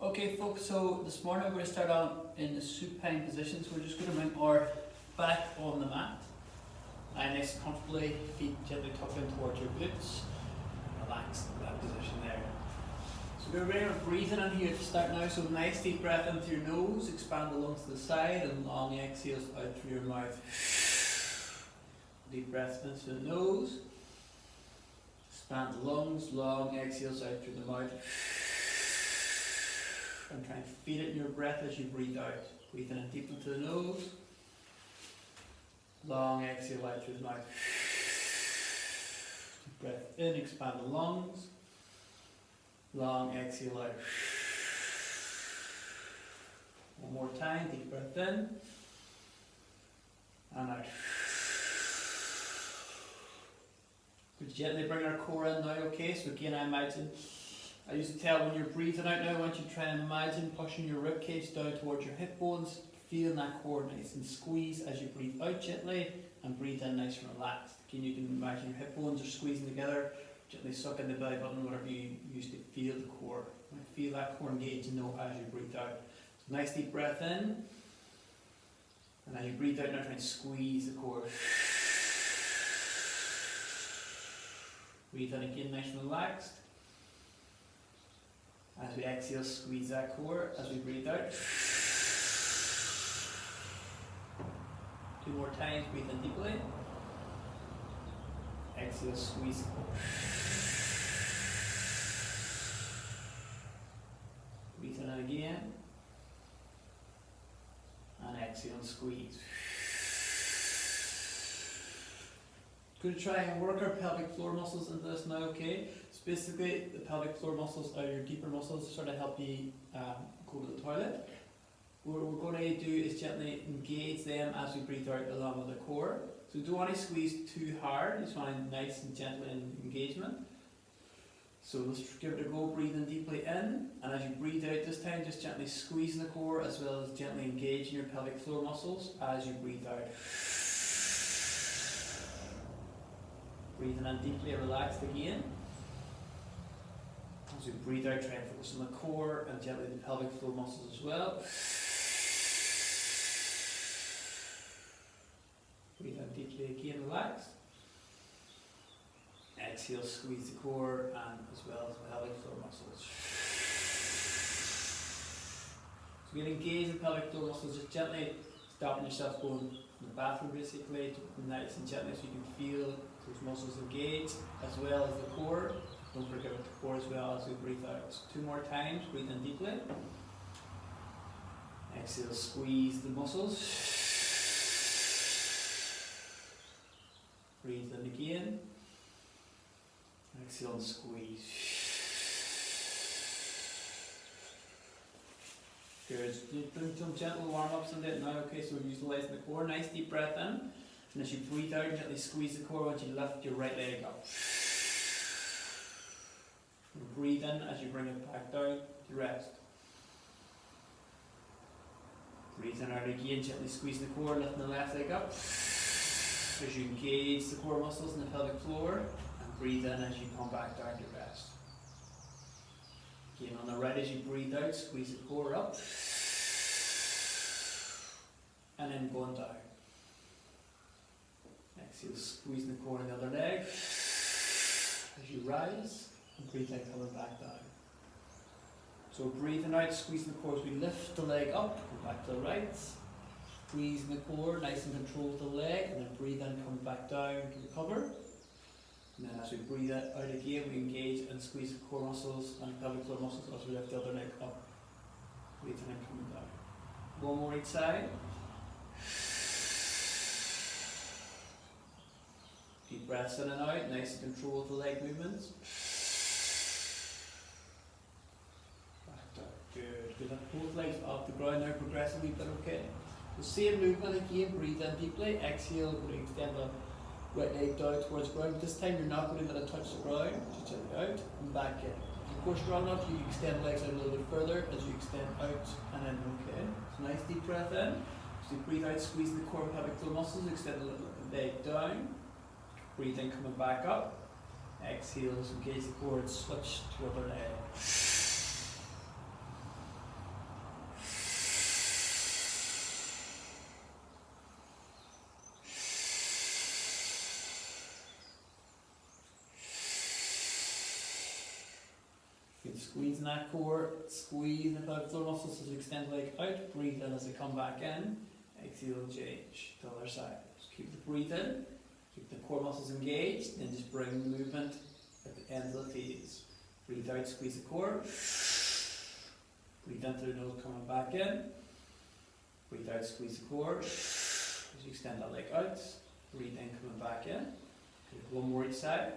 Okay folks, so this morning we're going to start out in the supine position. So we're just going to bring our back on the mat. Lie nice and comfortably, feet gently tucked in towards your glutes. Relax in that position there. So we're going to breathe in here to start now. So nice deep breath in through your nose, expand the lungs to the side, and long exhales out through your mouth. Deep breath in through the nose. Expand the lungs, long exhales out through the mouth. And try and feel it in your breath as you breathe out. Breathe in deep into the nose. Long exhale out through the mouth. Deep breath in, expand the lungs. Long exhale out. One more time, deep breath in. And out. Good, gently bring our core in now, okay? So again, I used to tell when you're breathing out now, I want you to try and imagine pushing your ribcage down towards your hip bones, feeling that core nice and squeeze as you breathe out gently and breathe in nice and relaxed. Again, you can imagine your hip bones are squeezing together, gently suck in the belly button, whatever you used to feel the core. Feel that core engage and know as you breathe out. So nice deep breath in, and as you breathe out now, try and squeeze the core. Breathe in again, nice and relaxed. As we exhale, squeeze that core as we breathe out. 2 more times, breathe in deeply. Exhale, squeeze the core. Breathe in again. And exhale and squeeze. Going to try and work our pelvic floor muscles into this now, okay? So basically, the pelvic floor muscles are your deeper muscles to sort of help you go to the toilet. What we're going to do is gently engage them as we breathe out along with the core. So don't want to squeeze too hard, you just want a nice and gentle engagement. So let's give it a go, breathing deeply in, and as you breathe out this time, just gently squeezing the core as well as gently engaging your pelvic floor muscles as you breathe out. Breathing in deeply and relaxed again. As we breathe out, try and focus on the core and gently the pelvic floor muscles as well. Breathe in deeply again, relaxed. Exhale, squeeze the core and as well as the pelvic floor muscles. So we're going to engage the pelvic floor muscles, just gently stopping yourself going to the bathroom basically, nice and gently so you can feel those muscles engage as well as the core. Don't forget about the core as well as we breathe out. So 2 more times, breathe in deeply. Exhale, squeeze the muscles. Breathe in again. Exhale and squeeze. Good. Doing some gentle warm-ups on it now, okay, so we're utilising the core. Nice deep breath in. And as you breathe out, gently squeeze the core once you lift your right leg up. And breathe in as you bring it back down to rest. Breathe in out again, gently squeeze the core, lifting the left leg up. As you engage the core muscles in the pelvic floor, and breathe in as you come back down to rest. Again, on the right, as you breathe out, squeeze the core up, and then going down. Exhale, squeeze the core in the other leg. As you rise, and breathe in, coming back down. So breathing out, squeezing the core as we lift the leg up, come back to the right. Squeezing the core, nice and control with the leg, and then breathe in, come back down to recover. And then as we breathe out again, we engage and squeeze the core muscles and pelvic floor muscles as we lift the other leg up. Breathing in, coming down. One more each side. Deep breaths in and out, nice and control with the leg movements. Back down, good. Good. Both legs off the ground now, progressively, but okay. So same movement again, breathe in deeply, exhale, we're going to extend the right leg down towards the ground. This time you're not going to let it touch the ground, just gently out and back in. If you're strong enough, you extend the legs out a little bit further as you extend out and then okay. So nice deep breath in. So you breathe out, squeeze the core and pelvic floor muscles, extend the leg down. Breathe in, coming back up. Exhale, engage the core and switch to other leg. squeezing that core, squeezing the pelvic floor muscles as you extend the leg out. Breathe in as they come back in. Exhale and change to the other side. Just keep the breathe in, keep the core muscles engaged, and just bring the movement at the end of the phase. Breathe out, squeeze the core. Breathe in through the nose, coming back in. Breathe out, squeeze the core. As you extend that leg out. Breathe in, coming back in. One more each side.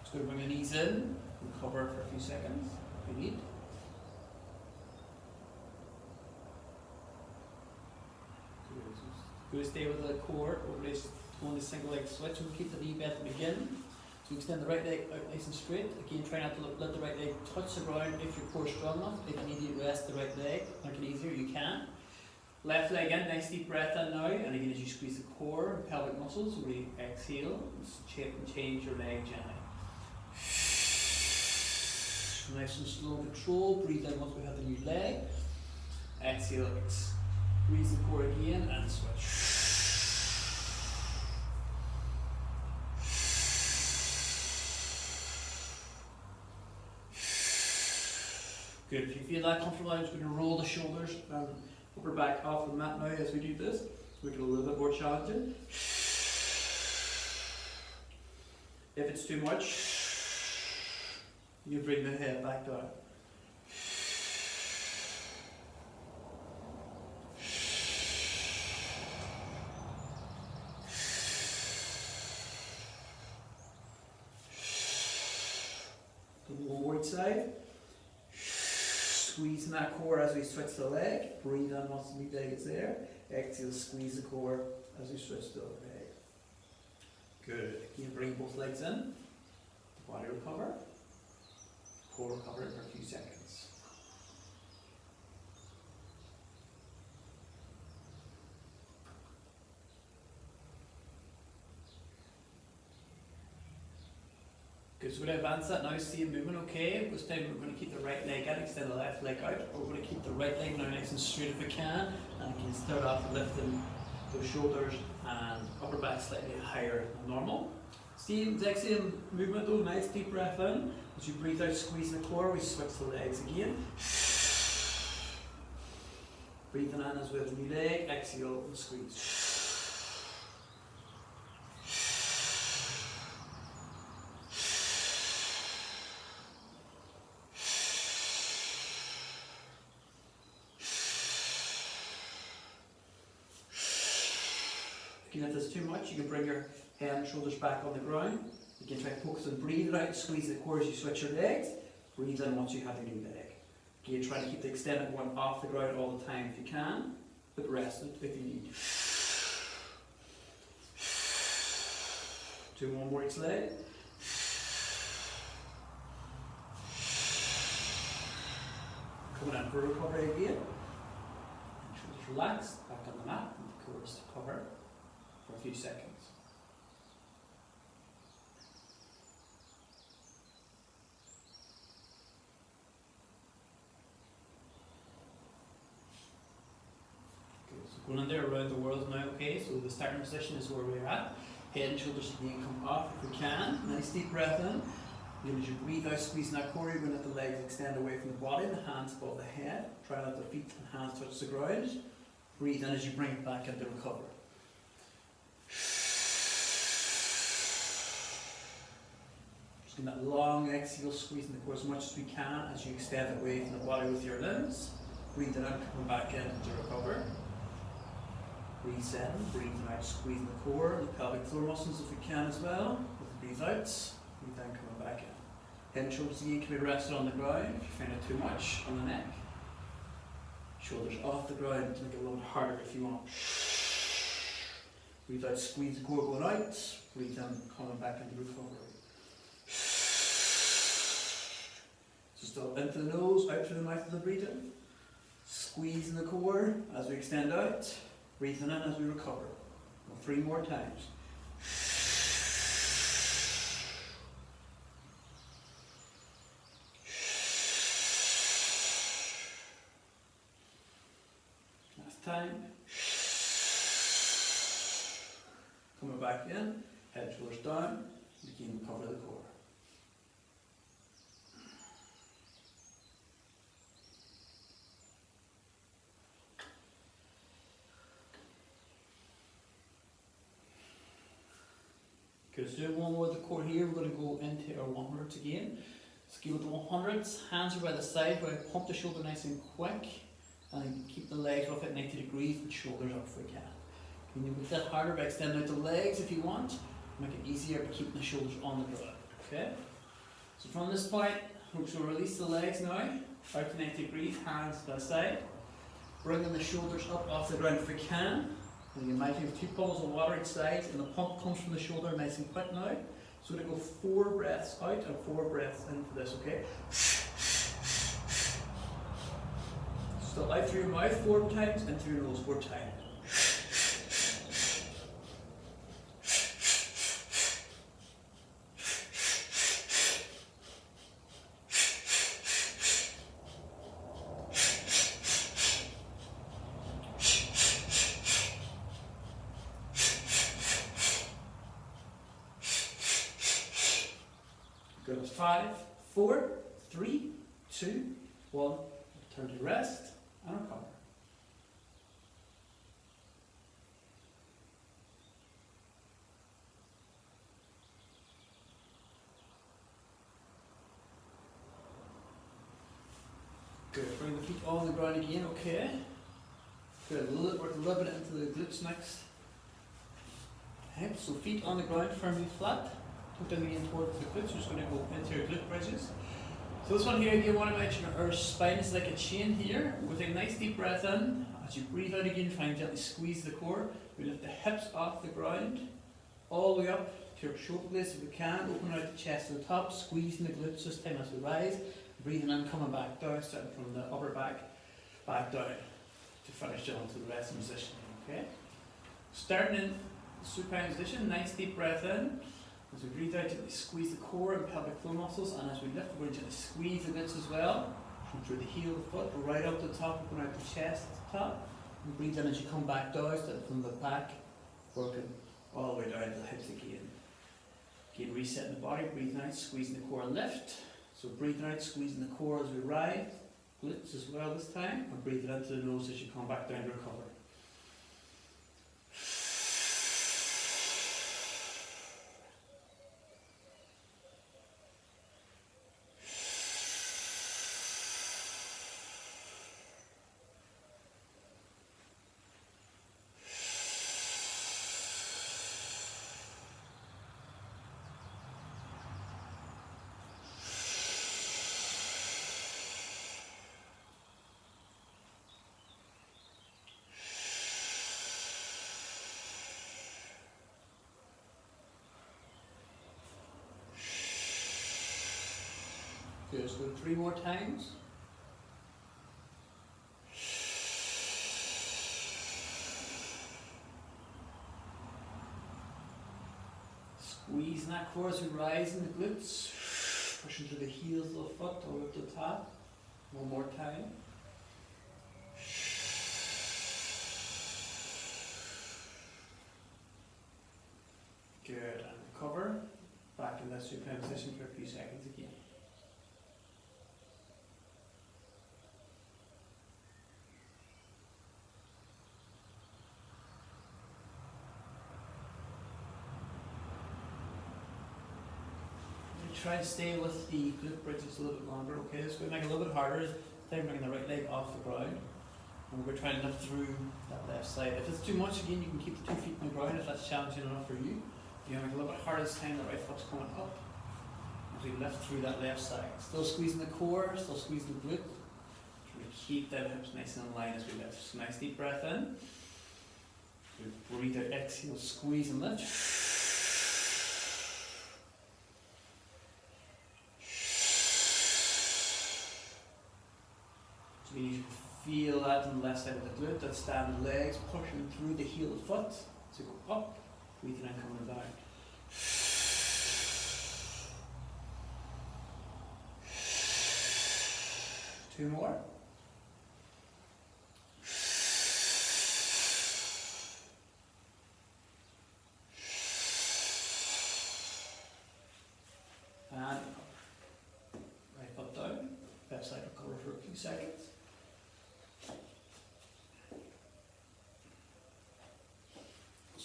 Just going to bring the knees in. Recover for a few seconds if you need. Good to stay with the core. Over this only single leg switch. We'll keep the knee bent to begin. So extend the right leg out nice and straight. Again, try not to let the right leg touch the ground if your core is strong enough. If you need to rest the right leg, make it easier, you can. Left leg in, nice deep breath in now. And again, as you squeeze the core and pelvic muscles, really exhale and change your leg gently. Nice and slow control. Breathe in once we have the new leg. Exhale, squeeze the core again and switch. Good. If you feel that comfortable, I'm just going to roll the shoulders and upper back off the mat now as we do this. Make it a little bit more challenging. If it's too much, you bring the head back down. The lower side. Squeezing that core as we switch the leg. Breathe in once the new leg is there. Exhale, squeeze the core as we switch the other leg. Good. Again, bring both legs in. The body recover. Core recover for a few seconds. Good, so we're going to advance that now, same movement, okay? This time we're going to keep the right leg in, extend the left leg out. We're going to keep the right leg now nice and straight if we can. And you can start off lifting those shoulders and upper back slightly higher than normal. Exact same movement though, nice deep breath in. As you breathe out, squeeze the core, we switch the legs again. Breathing in as we have the new leg, exhale and squeeze. If there's too much, you can bring your head and shoulders back on the ground. You can try to focus on breathing out, squeeze the core as you switch your legs. Breathe in once you have your new leg. Again, try to keep the extended one off the ground all the time if you can, but rest it if you need. 2 more each leg. Coming in for recovery again. Shoulders relaxed, back on the mat, and the core is covered for a few seconds. Good. So going in there around the world now, okay, so the starting position is where we're at. Head and shoulders again come off if we can. Nice deep breath in. Then as you breathe out, squeezing that core, you're going to let the legs extend away from the body, the hands above the head. Try not to let the feet and hands touch the ground. Breathe in as you bring it back into recovery. Just in that long exhale, squeezing the core as much as we can as you extend away from the body with your limbs. Breathe in, coming back in to recover. Breathe in, breathing out, squeezing the core, the pelvic floor muscles if we can as well. Breathe out, breathe in, coming back in. Head and shoulders again can be rested on the ground if you find it too much on the neck. Shoulders off the ground to make it a little bit harder if you want. Breathe out, squeeze the core going out. Breathe in, coming back into recovery. So still in through the nose, out through the mouth of the breathing. Squeezing the core as we extend out. Breathing in as we recover. 3 more times. Last time. Coming back in, head, shoulders down, again recover the core. Good, so doing one more with the core here, we're going to go into our 100s again. Let's go with the 100s, hands are by the side, where I pump the shoulder nice and quick, and keep the legs off at 90 degrees with shoulders up if we can. You can make that harder by extending out the legs if you want, make it easier by keeping the shoulders on the ground, okay? So from this point, we'll release the legs now, out to 90 degrees, hands by the side, bringing the shoulders up off the ground if we can. And you imagine you have 2 puddles of water each side, and the pump comes from the shoulder nice and quick now. So we're going to go 4 breaths out and 4 breaths in for this, okay? Still out through your mouth 4 times and through your nose 4 times. Good. 5, 4, 3, 2, 1. Turn to rest and recover. Good. Bring the feet on the ground again, okay? Good. Work a little bit into the glutes next. Okay, so feet on the ground firmly flat. Tuck them again towards the glutes. We're just going to go into your glute bridges. So this one here, again, I want to mention our spine is like a chain here. We'll take a nice deep breath in. As you breathe out again, try and gently squeeze the core. We lift the hips off the ground, all the way up to your shoulder blades if we can. Open out the chest to the top, squeezing the glutes this time as we rise. Breathing in, coming back down, starting from the upper back down to finish down to the resting position. Okay? Starting in supine position, nice deep breath in. As we breathe out, gently squeeze the core and pelvic floor muscles, and as we lift, we're going to gently squeeze the glutes as well. Come through the heel of the foot, right up the top, open out the chest at the top. And breathe in as you come back down, starting from the back, working all the way down to the hips again. Again, resetting the body, breathing out, squeezing the core and lift. So breathing out, squeezing the core as we rise, glutes as well this time, and breathing into the nose as you come back down to recover. Good, so 3 more times. Squeezing that core as we rise in the glutes. Pushing through the heels of the foot all up to the top. One more time. Good, and recover. Back in that supine position for a few seconds again. Try to stay with the glute bridges a little bit longer, okay? It's going to make it a little bit harder. This time bringing the right leg off the ground. And we're trying to lift through that left side. If it's too much, again, you can keep the 2 feet on the ground if that's challenging enough for you. You're going to make it a little bit harder this time, the right foot's coming up. As we lift through that left side. Still squeezing the core, still squeezing the glute. Trying to keep that hips nice and in line as we lift. So nice deep breath in. Breathe out, exhale, squeeze and lift. You can feel that on the left side of the glute, that standing legs pushing through the heel of the foot. So go up, breathing and coming down. 2 more.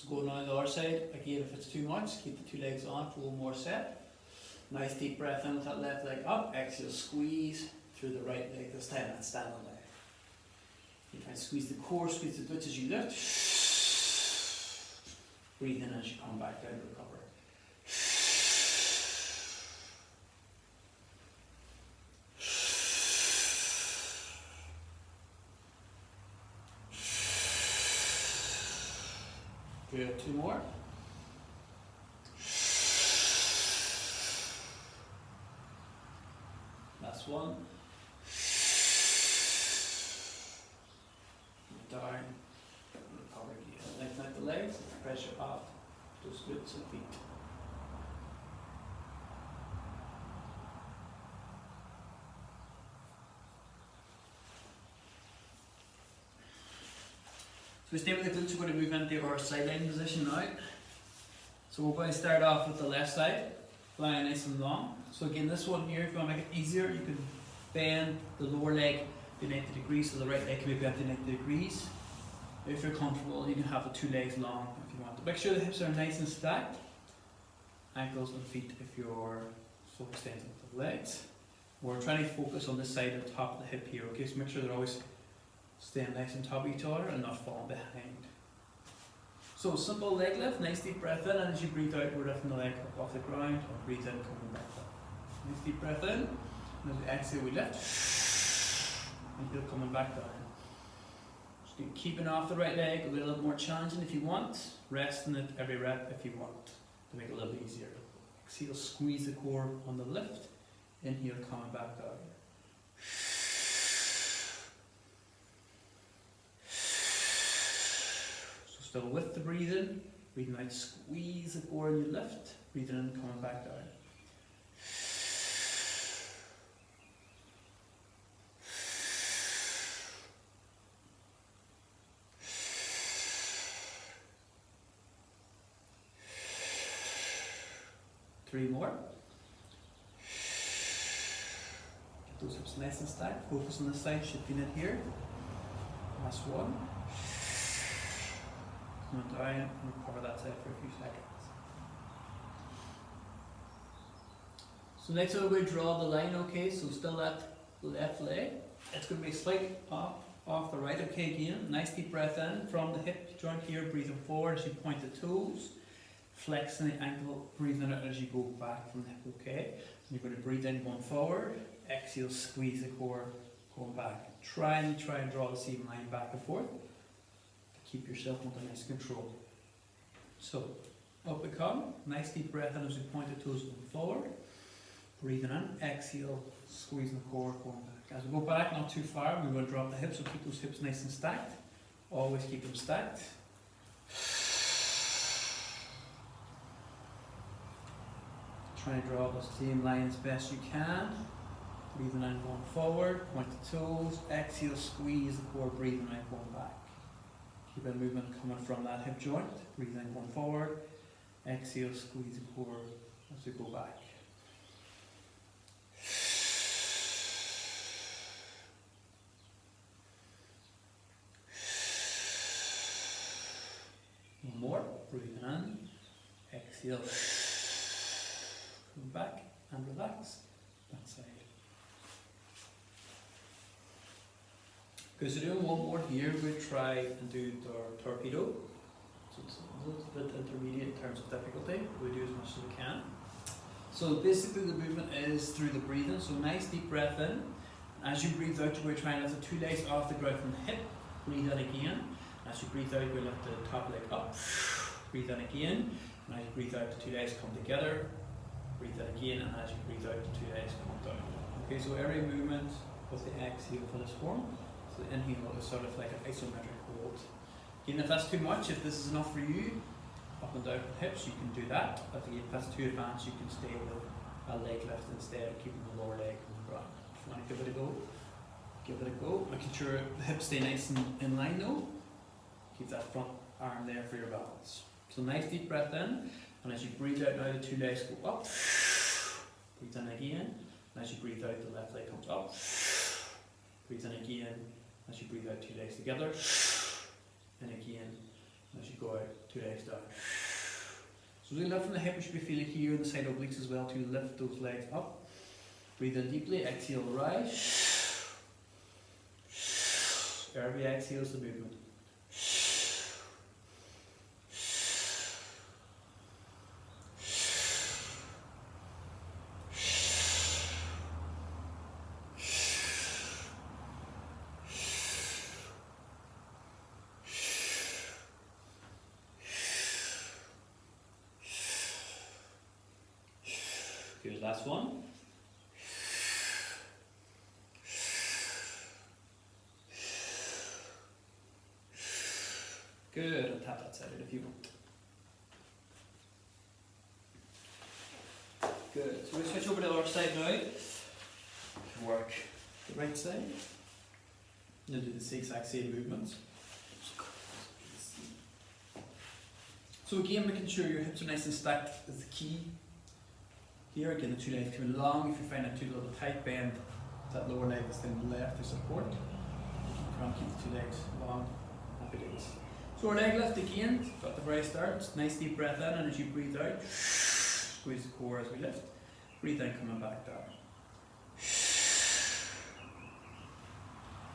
going on the other side. Again, if it's too much, keep the two legs on for one more set. Nice deep breath in with that left leg up. Exhale, squeeze through the right leg. This time that standing leg. You try and squeeze the core, squeeze the glutes as you lift. Breathe in as you come back down to recover. Good, two more. Last one. Down, recover again. Lengthen out the legs, pressure up, those glutes and feet. So we stay with the glutes, we're going to move into our side lying position now. So we're going to start off with the left side, lying nice and long. So again, this one here, if you want to make it easier, you can bend the lower leg to 90 degrees, so the right leg can be bent to 90 degrees. If you're comfortable, you can have the two legs long if you want to. Make sure the hips are nice and stacked. Ankles and feet if you're so extended with the legs. We're trying to focus on this side of the top of the hip here, okay? So make sure they're always staying nice on top of each other and not falling behind. So simple leg lift, nice deep breath in, and as you breathe out, we're lifting the leg up off the ground, and breathe in, coming back up. Nice deep breath in, and as we exhale, we lift, and feel coming back down. Just keeping off the right leg, a little more challenging if you want, resting it every rep if you want, to make it a little bit easier. Exhale, squeeze the core on the lift, inhale, coming back down. Still with the breathing out, squeeze the core and you lift, breathing in, coming back down. Three more. Get those hips nice and stacked, focus on the side, shifting it here. Last one. Come down and recover that side for a few seconds. So next we're going to draw the line, okay? So still that left leg. It's going to be slightly off the right, okay? Again, nice deep breath in from the hip joint here, breathing forward as you point the toes, flexing the ankle, breathing out as you go back from the hip, okay? And you're going to breathe in, going forward, exhale, squeeze the core, going back. Try and draw the same line back and forth. Keep yourself under nice control. So, up we come. Nice deep breath in as we point the toes going forward. Breathing in, exhale, squeezing the core, going back. As we go back, not too far, we will drop the hips, so keep those hips nice and stacked. Always keep them stacked. Try and draw the same line as best you can. Breathing in, going forward, point the toes, exhale, squeeze the core, breathing out, going back. Keep a movement coming from that hip joint. Breathe in, going forward. Exhale, squeeze the core as we go back. One more. Breathing in. Exhale. Come back and relax. That side. Okay, so doing one more here, we'll try and do the torpedo. So it's a little bit intermediate in terms of difficulty. We'll do as much as we can. So basically the movement is through the breathing. So nice deep breath in. As you breathe out, we're trying to lift the two legs off the ground from the hip. Breathe in again. As you breathe out, we lift the top leg up. Breathe in again. And as you breathe out, the two legs come together. Breathe in again, and as you breathe out, the two legs come down. Okay, so every movement with the exhale for this form. So the inhale is sort of like an isometric hold. Again, if that's too much, if this is enough for you, up and down the hips, you can do that. But again, if that's too advanced, you can stay with a leg lift instead, keeping the lower leg on the ground. If you want to give it a go, give it a go. Making sure the hips stay nice and in line though. Keep that front arm there for your balance. So nice deep breath in, and as you breathe out now, the two legs go up. Breathe in again, and as you breathe out, the left leg comes up. Breathe in again, as you breathe out, two legs together. And again, As you go out, 2 legs down. So as we lift from the hip, we should be feeling here in the side obliques as well to lift those legs up. Breathe in deeply, exhale, rise. Every exhale is the movement. Good, last one. Good, and tap that side out if you want. Good, so we switch over to the other side now. Work the right side. You'll do the exact same movements. So again, making sure your hips are nice and stacked is the key. Here again, the 2 legs too long. If you find it too little tight, bend that lower leg that's in the left for support. Try and keep the 2 legs long. Happy days. So our leg lift again, at the very start. Nice deep breath in, and as you breathe out, squeeze the core as we lift. Breathe in, coming back down.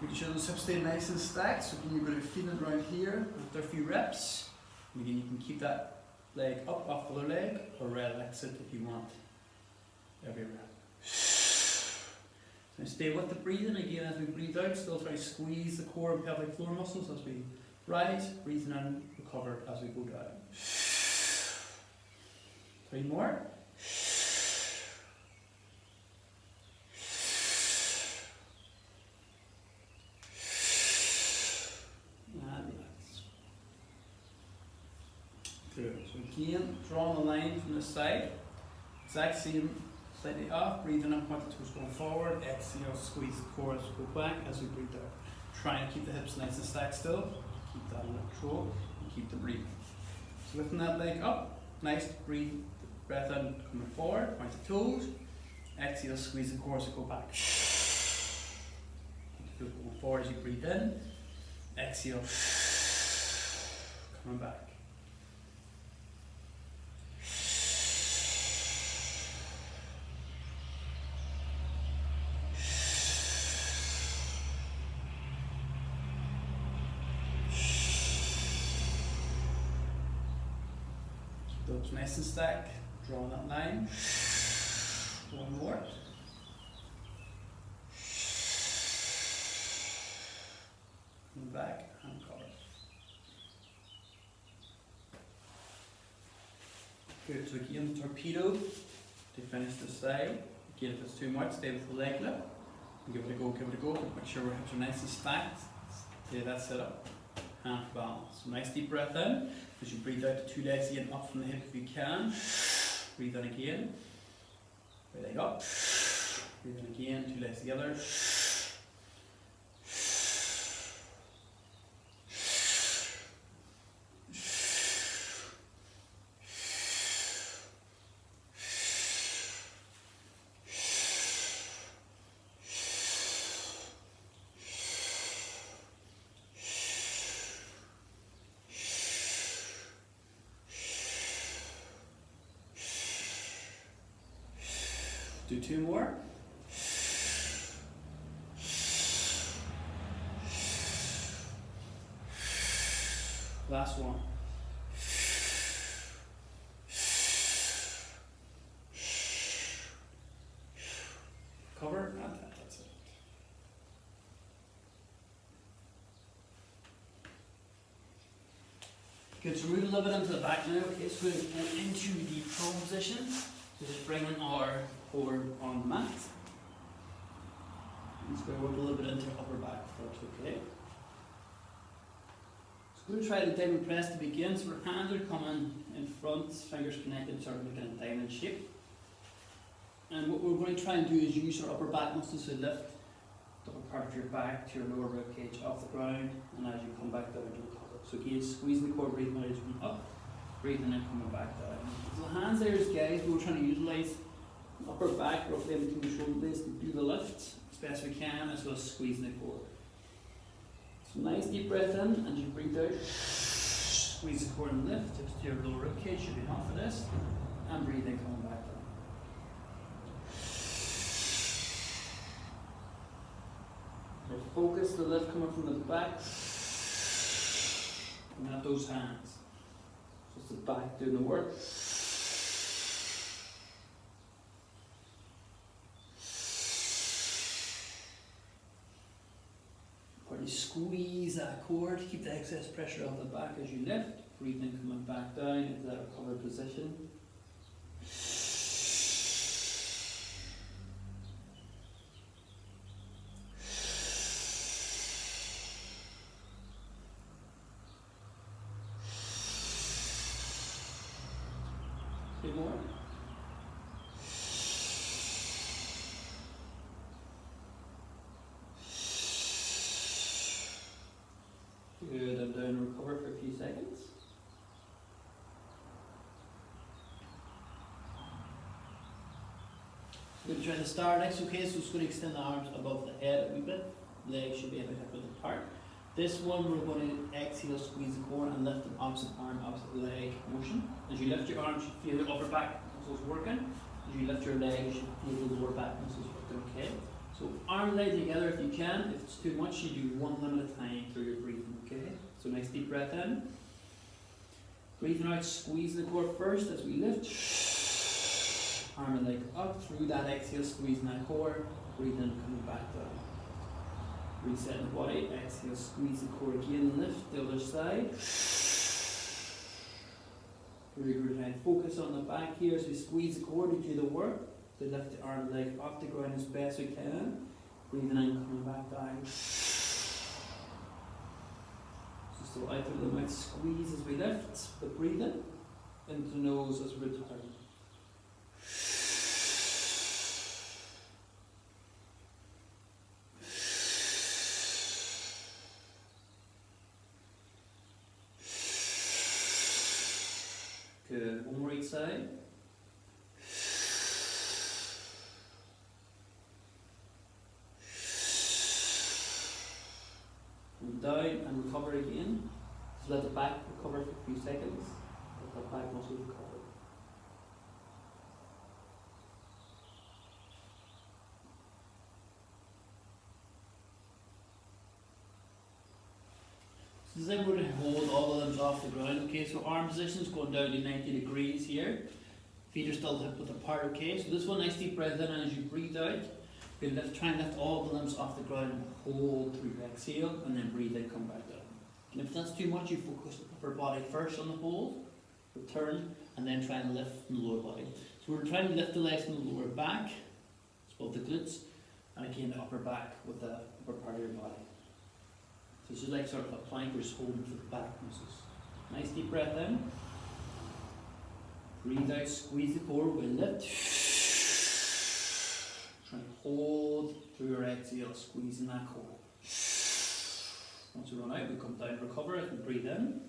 Making sure those hips stay nice and stacked. So again, you're going to feel it around here after a few reps. And again, you can keep that leg up off the other leg, or relax it if you want. Every rep. So stay with the breathing again as we breathe out. Still try to squeeze the core and pelvic floor muscles as we rise. Breathing in, recover as we go down. 3 more. And relax. Good. So again, drawing the line from the side. Exact same. Slightly up, breathing in, point the toes going forward, exhale, squeeze the core as we go back as we breathe out. Try and keep the hips nice and stacked still, keep that under control, and keep the breathing. So lifting that leg up, nice, breathe, breath in, coming forward, point the toes, exhale, squeeze the core as we go back. Keep the toes going forward as you breathe in, exhale, coming back. Those nice and stacked, drawing that line. 1 more. Come back and cover. Good, so again, torpedo to finish the side. Again, if it's too much, stay with the leg lift. Give it a go, give it a go. Make sure our hips are nice and stacked. Stay that set up. Half balance. So nice deep breath in. As you breathe out, the 2 legs again up from the hip if you can. Breathe in again. Right leg up. Breathe in again, 2 legs together. Do 2 more. Last one. Cover, and that's it. Good, so move a little bit into the back now. Okay, so we're going to go into the prone position. So just bringing our core on the mat. And just going to work a little bit into upper back first, okay? So we're going to try the diamond press to begin. So our hands are coming in front, fingers connected, sort of making a diamond shape. And what we're going to try and do is use our upper back muscles to lift the upper part of your back to your lower rib cage off the ground, and as you come back down, you'll recover. So again, squeezing the core, breathing out as you come up, breathing in, coming back down. So the hands there is, guys, we're trying to utilise the upper back roughly in between the shoulder blades to do the lift as best we can, as well as squeezing the core. So nice deep breath in, and you breathe out, Squeeze the core and lift, just to your lower rib cage, should be enough for this. And breathing, coming back down. Focus the lift coming from the back. And not those hands. Just the back doing the work. Partly squeeze that core to keep the excess pressure off the back as you lift. Breathing coming back down into that recovered position. Two more. Good, and down, recover for a few seconds. We're going to try the star next, okay, so it's going to extend the arms above the head a wee bit. Legs should be able to hip width apart. This one we're going to exhale, squeeze the core and lift the opposite arm, opposite leg motion. As you lift your arms, you should feel the upper back muscles working. As you lift your leg, you should feel the lower back muscles working, okay? So arm leg together if you can. If it's too much, you do one limb at a time through your breathing, okay? So nice deep breath in. Breathing out, squeeze the core first as we lift. Arm and leg up through that exhale, squeezing that core. Breathe in, coming back down. Reset the body, exhale, squeeze the core again, lift the other side. Very good, and focus on the back here as we squeeze the core to do the work. To lift the arm and leg off the ground as best we can. Breathing in, coming back down. So still out through the mouth, squeeze as we lift, but breathe in. Into the nose as we return. Good, one more each side. And down and recover again. So let the back recover for a few seconds. Let the back muscle recover. So then we're going to hold all the limbs off the ground, okay? So arm positions going down to 90 degrees here. Feet are still hip width apart, okay? So this one, nice deep breath in, and as you breathe out, you try and lift all the limbs off the ground and hold through your exhale, and then breathe in, come back down. And if that's too much, you focus the upper body first on the hold, return, and then try and lift from the lower body. So we're trying to lift the legs from the lower back, it's above the glutes, and again the upper back with the upper part of your body. So this is like sort of a plank, we're just holding for the back muscles. Nice deep breath in. Breathe out, squeeze the core, we lift. Try and hold through your exhale, squeezing that core. Once we run out, we come down, recover as we breathe in.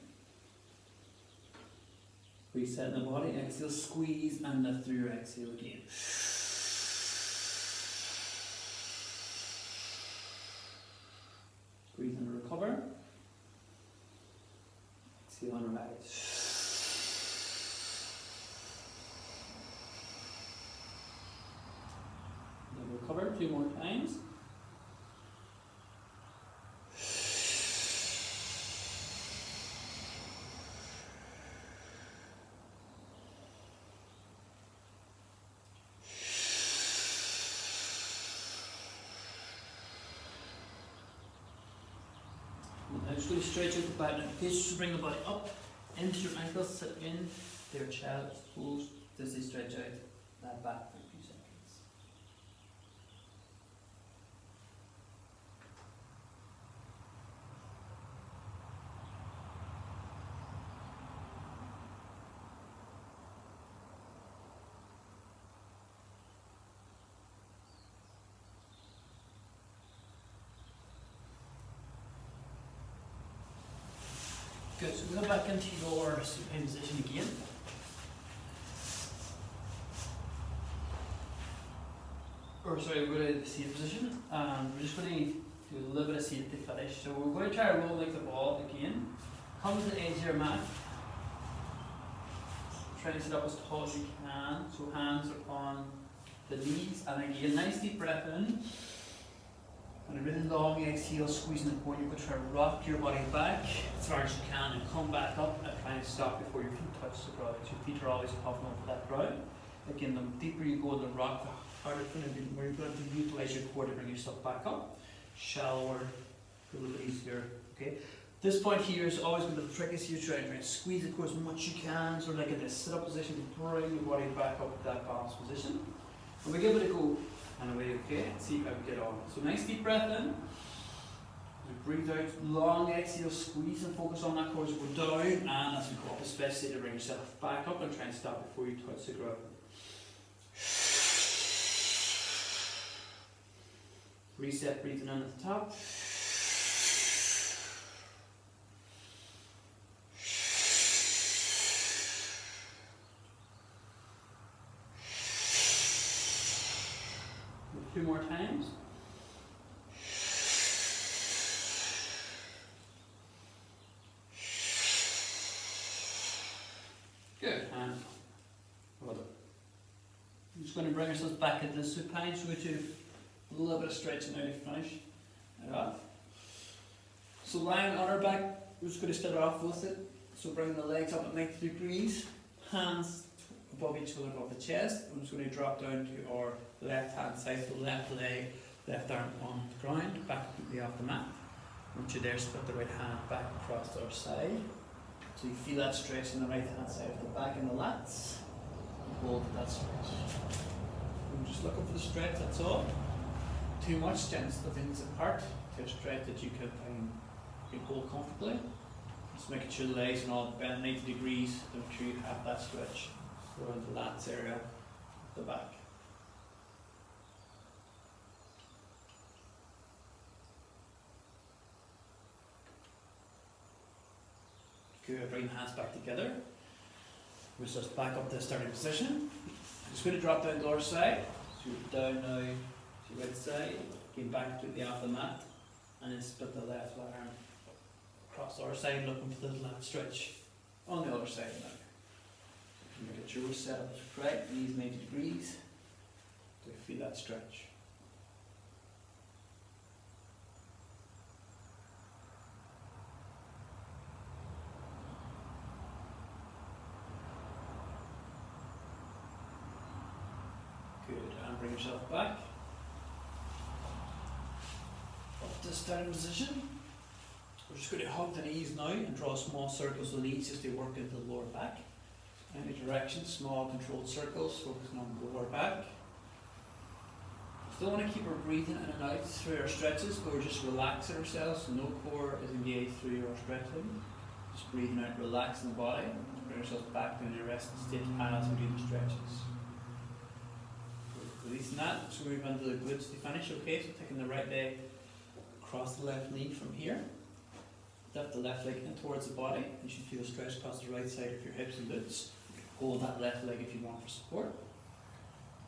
Reset the body, exhale, squeeze, and lift through your exhale again. Breathe in, recover. Exhale and rise. Then recover 2 more times. I'm just going to stretch out the back now. Okay, just bring the body up into your ankles, sit in their chest, toes, as they stretch out that back for a few seconds. Good, so we go back into your supine position again. Or sorry, we're going to the seated position, and we're just going to do a little bit of seated to finish. So we're going to try to roll like the ball again. Come to the edge of your mat, Try and sit up as tall as you can. So hands upon the knees, and again, nice deep breath in. And a really long exhale, squeezing the core. You could try to rock your body back as far as you can and come back up and try and stop before your feet touch the ground. So your feet are always puffing over that ground. Again, the deeper you go in the rock, the harder it's going to be, the more you're going to utilize your core to bring yourself back up. Shallower, a little easier. Okay. This point here is always going to be the trickiest. You try and squeeze the core as much as you can, sort of like in this sit-up position, to bring your body back up to that balanced position. And we give it a go. And away, okay, see how we get on. So nice deep breath in. We breathe out, long exhale, squeeze and focus on that core as we go down, and as we go up, especially to bring yourself back up and try and stop before you touch the ground. Reset breathing in at the top. Two more times. Good. And well done. I'm just going to bring ourselves back into the supine, so we do a little bit of stretching now to finish it off. So lying on our back, we're just going to start off with it. So bringing the legs up at 90 degrees, hands above each other above the chest. I'm just going to drop down to our left hand side, so left leg, left arm on the ground, back completely off the mat. Once you're there, split the right hand back across the other side. So you feel that stretch on the right hand side of the back and the lats. Hold that stretch. I'm just looking for the stretch, that's all. Too much, gents, the things apart to a stretch that you can hold comfortably. Just making sure the legs are all bent 90 degrees to make sure you have that stretch around the lats area at the back. Good, bring the hands back together. We're just back up to the starting position. Just going to drop down the other side. So you're down now to the right side, get back completely off the mat, and then split the left arm across the other side, looking for the lat stretch on the other side now. Make sure we're set up correct, knees 90 degrees, to feel that stretch. Good, and bring yourself back. Up to starting position. We're just going to hug the knees now and draw small circles with the knees just to work into the lower back. Any direction, small controlled circles, focusing on the lower back. Still want to keep our breathing in and out through our stretches, but we're just relaxing ourselves, so no core is engaged through our stretching. Just breathing out, relaxing the body, bring ourselves back to the resting state as we do the stretches. Releasing that, so we move into the glutes to finish, okay? So taking the right leg across the left knee from here. Lift the left leg in towards the body. You should feel a stretch across the right side of your hips and glutes. Hold that left leg if you want for support.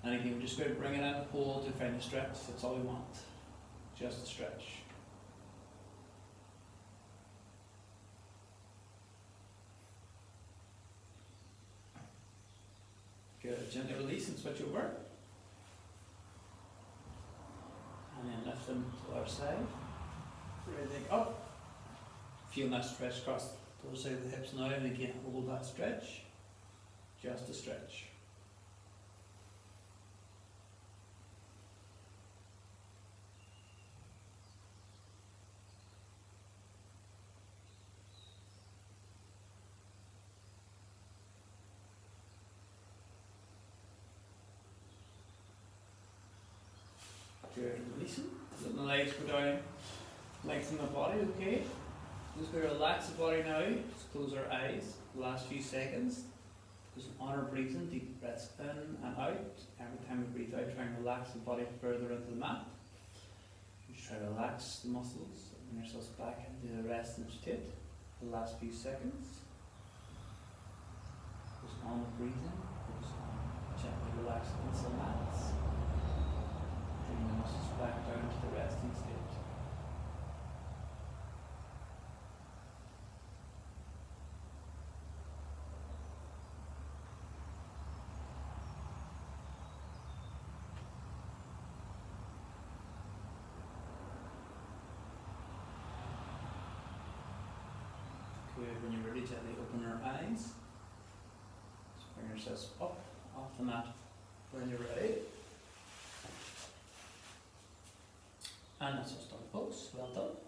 And again, we're just going to bring it out and hold to find the stretch. That's all we want. Just a stretch. Good. Gently release and switch over. And then lift them to the other side. Right leg up. Feel that stretch across the other side of the hips now, and again hold that stretch. Just a stretch. Good, releasing. Letting the legs go down, lengthen the body, okay? Just going to relax the body now. Just close our eyes the last few seconds. Just on our breathing, deep breaths in and out. Every time we breathe out, try and relax the body further into the mat. Just try to relax the muscles, bring yourselves back into the resting state the last few seconds. Just on the breathing, just gently relaxing into the mats. Bring the muscles back down to the resting state. Good. When you're ready, gently open your eyes. Just bring yourselves up off the mat when you're ready. And that's just done, folks. Well done.